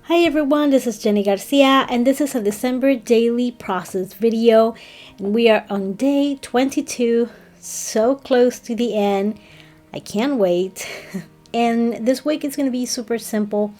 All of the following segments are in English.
Hi everyone, this is Jenny Garcia and this is a December daily process video, and we are on day 22, so close to the end. I can't wait. And this week is going to be super simple.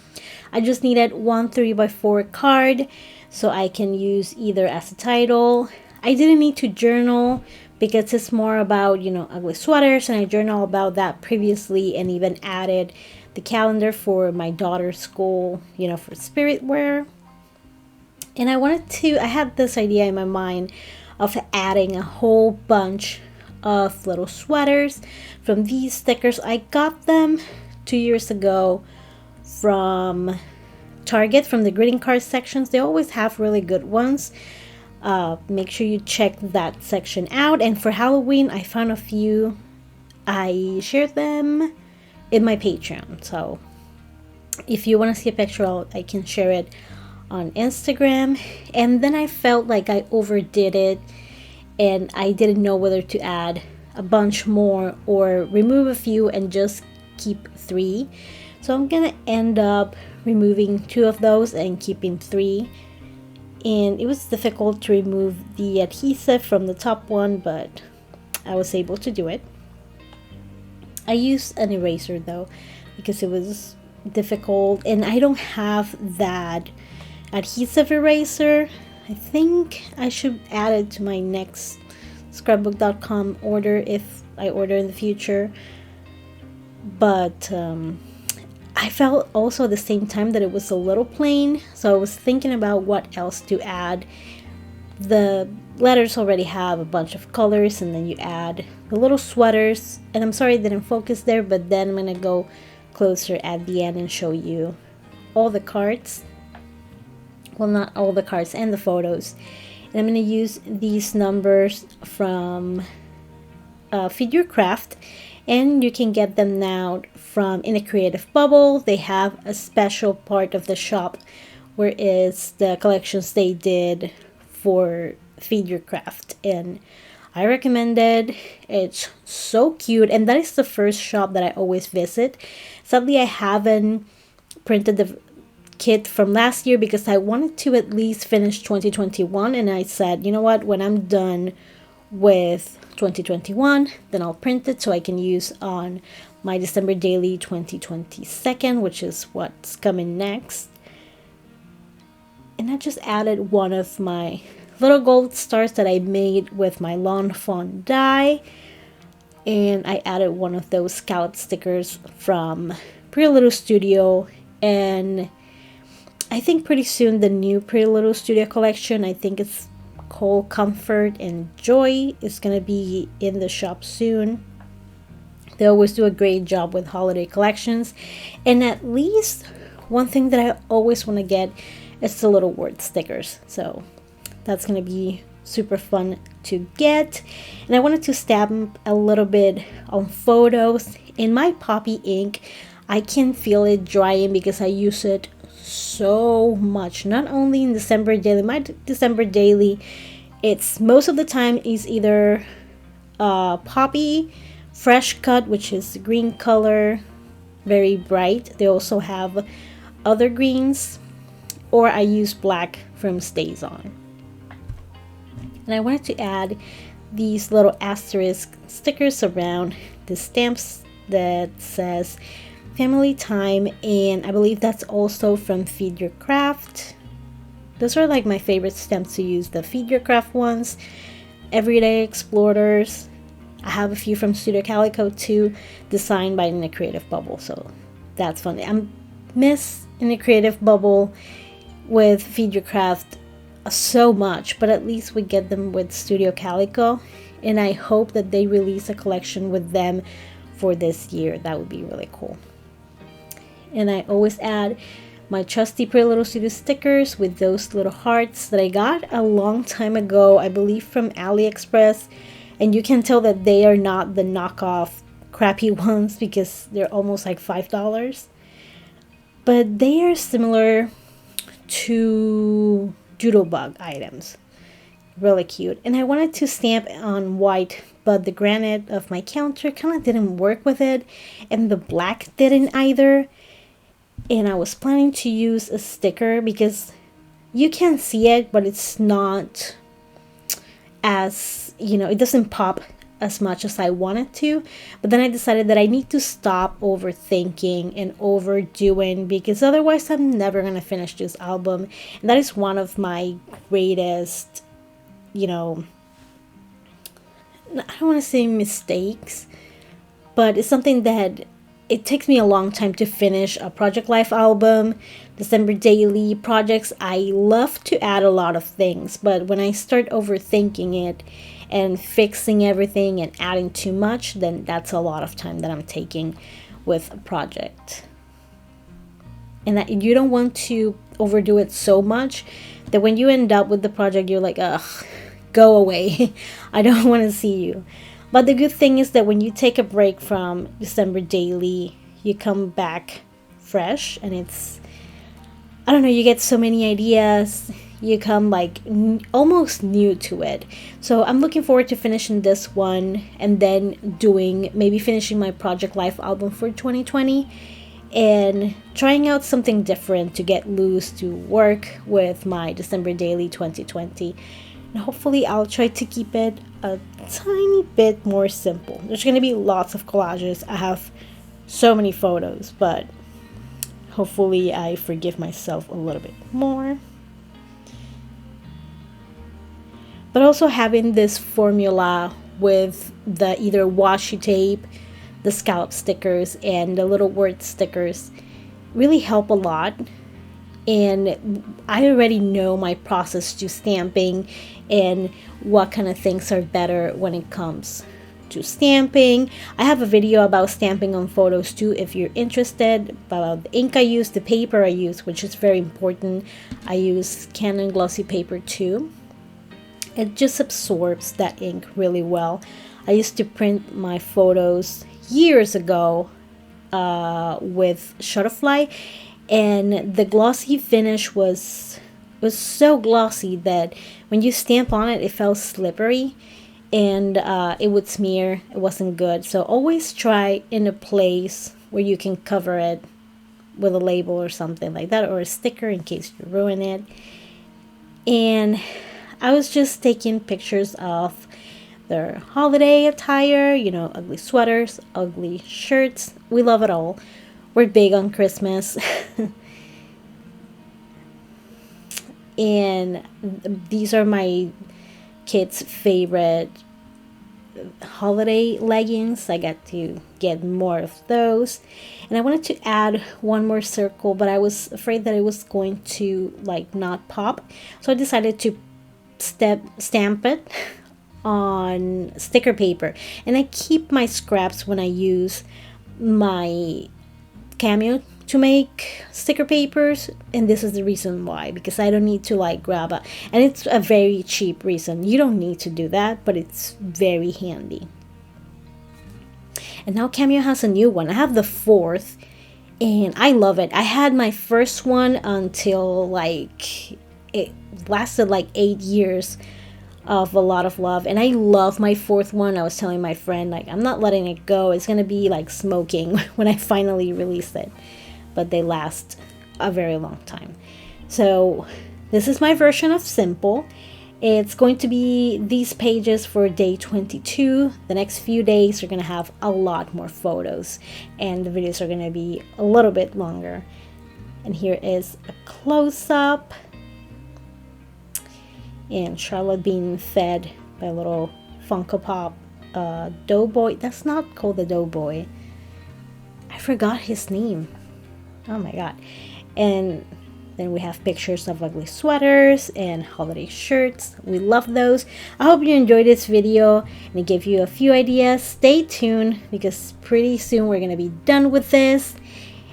I just needed one 3x4 card so I can use either as a title. I didn't need to journal because it's more about, ugly sweaters, and I journaled about that previously and even added the calendar for my daughter's school, for spirit wear. And I had this idea in my mind of adding a whole bunch of little sweaters from these stickers. I got them 2 years ago from Target, from the greeting card sections. They always have really good ones. Make sure you check that section out. And for Halloween, I found a few. I shared them in my Patreon, so if you want to see a picture, I can share it on Instagram. And then I felt like I overdid it and I didn't know whether to add a bunch more or remove a few and just keep 3. So I'm gonna end up removing 2 of those and keeping 3. And it was difficult to remove the adhesive from the top one, but I was able to do it. I used an eraser though because it was difficult, and I don't have that adhesive eraser. I think I should add it to my next scrapbook.com order if I order in the future. But I felt also at the same time that it was a little plain, so I was thinking about what else to add. The letters already have a bunch of colors, and then you add the little sweaters, and I'm sorry it didn't focus there, but then I'm gonna go closer at the end and show you all the cards. Well, not all the cards, and the photos. And I'm gonna use these numbers from Feed Your Craft, and you can get them now from In a Creative Bubble. They have a special part of the shop where it's the collections they did for Feed Your Craft, and I recommend it. It's so cute, and that is the first shop that I always visit. Sadly, I haven't printed the kit from last year because I wanted to at least finish 2021, and I said, you know what, when I'm done with 2021, then I'll print it so I can use on my December daily 2022, which is what's coming next. And I just added one of my little gold stars that I made with my Lawn Fawn die. And I added one of those scallop stickers from Pretty Little Studio. And I think pretty soon the new Pretty Little Studio collection, I think it's called Comfort and Joy, is going to be in the shop soon. They always do a great job with holiday collections. And at least one thing that I always want to get is the little word stickers. So that's going to be super fun to get. And I wanted to stamp a little bit on photos. In my poppy ink, I can feel it drying because I use it so much. Not only in December daily, my December daily, it's most of the time is either poppy, fresh cut, which is green color, very bright. They also have other greens, or I use black from Stays On. And I wanted to add these little asterisk stickers around the stamps that says family time, and I believe that's also from Feed Your Craft. Those are like my favorite stamps to use, the Feed Your Craft ones, Everyday Explorers. I have a few from Studio Calico too, designed by In a Creative Bubble, so that's fun. I miss In a Creative Bubble with Feed Your Craft so much, but at least we get them with Studio Calico, and I hope that they release a collection with them for this year. That would be really cool. And I always add my trusty Pretty Little Studio stickers with those little hearts that I got a long time ago, I believe from AliExpress, and you can tell that they are not the knockoff crappy ones because they're almost like $5, but they are similar to Doodlebug items. Really cute. And I wanted to stamp on white, but the granite of my counter kind of didn't work with it, and the black didn't either. And I was planning to use a sticker because you can see it, but it's not as, it doesn't pop as much as I wanted to. But then I decided that I need to stop overthinking and overdoing, because otherwise I'm never gonna finish this album. And that is one of my greatest, I don't want to say mistakes, but it's something that it takes me a long time to finish a Project Life album, December daily projects. I love to add a lot of things, but when I start overthinking it and fixing everything and adding too much, then that's a lot of time that I'm taking with a project. And that you don't want to overdo it so much that when you end up with the project, you're like, ugh, go away. I don't want to see you. But the good thing is that when you take a break from December daily, you come back fresh, and it's, I don't know, you get so many ideas. You come like almost new to it. So I'm looking forward to finishing this one and then maybe finishing my Project Life album for 2020 and trying out something different to get loose, to work with my December daily 2020. And hopefully I'll try to keep it a tiny bit more simple. There's going to be lots of collages. I have so many photos, but hopefully I forgive myself a little bit more. But also having this formula with the either washi tape, the scallop stickers, and the little word stickers really help a lot. And I already know my process to stamping and what kind of things are better when it comes to stamping. I have a video about stamping on photos too if you're interested, about the ink I use, the paper I use, which is very important. I use Canon glossy paper too. It just absorbs that ink really well. I used to print my photos years ago with Shutterfly, and the glossy finish was so glossy that when you stamp on it, it felt slippery and it would smear. It wasn't good. So always try in a place where you can cover it with a label or something like that, or a sticker in case you ruin it. And I was just taking pictures of their holiday attire, ugly sweaters, ugly shirts. We love it all. We're big on Christmas. And these are my kids' favorite holiday leggings. I got to get more of those. And I wanted to add one more circle, but I was afraid that it was going to not pop. So I decided to stamp it on sticker paper. And I keep my scraps when I use my Cameo to make sticker papers, and this is the reason why, because I don't need to grab a, and it's a very cheap reason. You don't need to do that, but it's very handy. And now Cameo has a new one. I have the 4th, and I love it. I had my first one until it lasted 8 years of a lot of love, and I love my 4th one. I was telling my friend, I'm not letting it go. It's gonna be like smoking when I finally release it, but they last a very long time. So this is my version of simple. It's going to be these pages for day 22. The next few days are going to have a lot more photos, and the videos are going to be a little bit longer. And here is a close-up, and Charlotte being fed by a little Funko Pop Doughboy. That's not called the Doughboy. I forgot his name. Oh my god. And then we have pictures of ugly sweaters and holiday shirts. We love those. I hope you enjoyed this video and it gave you a few ideas. Stay tuned because pretty soon we're going to be done with this.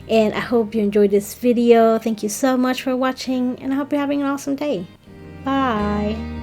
And I hope you enjoyed this video. Thank you so much for watching, and I hope you're having an awesome day. Bye.